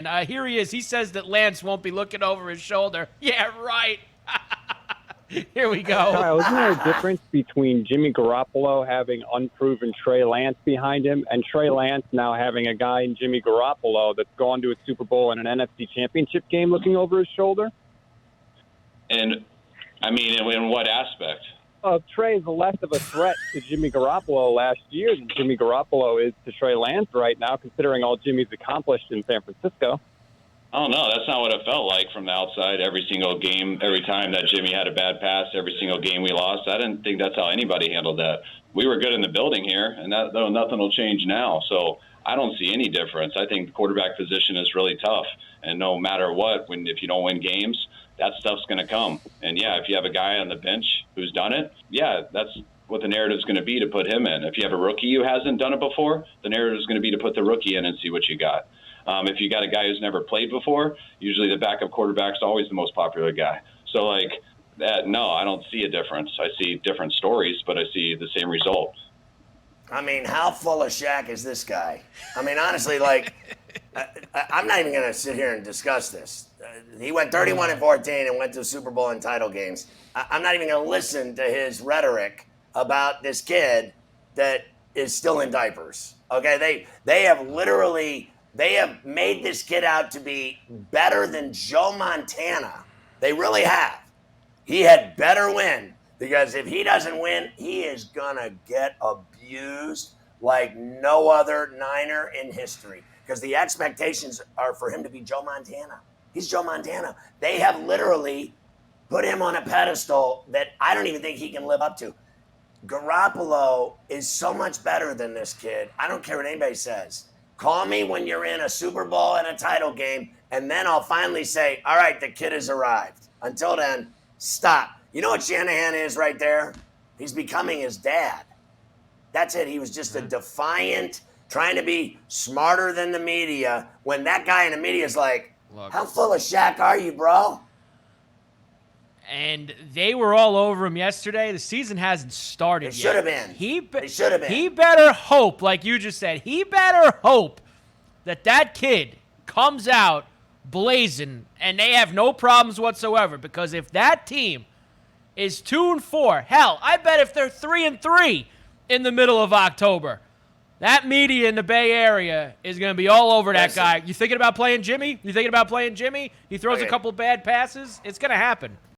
Here he is. He says that Lance won't be looking over his shoulder. Yeah, right. Here we go. Kyle, isn't there a difference between Jimmy Garoppolo having unproven Trey Lance behind him and Trey Lance now having a guy in Jimmy Garoppolo that's gone to a Super Bowl and an NFC Championship game looking over his shoulder? And, I mean, in what aspect? Trey is less of a threat to Jimmy Garoppolo last year than Jimmy Garoppolo is to Trey Lance right now, considering all Jimmy's accomplished in San Francisco. I don't know. That's not what it felt like from the outside every single game, every time that Jimmy had a bad pass, every single game we lost. I didn't think that's how anybody handled that. We were good in the building here, and nothing will change now. So I don't see any difference. I think the quarterback position is really tough, and no matter what, if you don't win games, that stuff's going to come. And, yeah, if you have a guy on the bench who's done it, yeah, that's what the narrative's going to be to put him in. If you have a rookie who hasn't done it before, the narrative is going to be to put the rookie in and see what you got. If you got a guy who's never played before, usually the backup quarterback's always the most popular guy. So, like, that, no, I don't see a difference. I see different stories, but I see the same result. I mean, how full of Shaq is this guy? I mean, honestly, like, I'm not even going to sit here and discuss this. He went 31-14 and went to Super Bowl and title games. I'm not even going to listen to his rhetoric about this kid that is still in diapers. Okay, they have made this kid out to be better than Joe Montana. They really have. He had better win, because if he doesn't win, he is gonna get abused like no other Niner in history, because the expectations are for him to be Joe Montana. He's Joe Montana. They have literally put him on a pedestal that I don't even think he can live up to. Garoppolo is so much better than this kid. I don't care what anybody says. Call me when you're in a Super Bowl and a title game, and then I'll finally say, all right, the kid has arrived. Until then, stop. You know what Shanahan is right there? He's becoming his dad. That's it. He was just a defiant, trying to be smarter than the media, when that guy in the media is like, how full of Shaq are you, bro? And they were all over him yesterday. The season hasn't started yet. It should have been. It should have been. He better hope, like you just said, he better hope that kid comes out blazing and they have no problems whatsoever. Because if that team is 2-4, hell, I bet if they're 3-3 in the middle of October, that media in the Bay Area is going to be all over that guy. You thinking about playing Jimmy? He throws a couple bad passes? It's going to happen.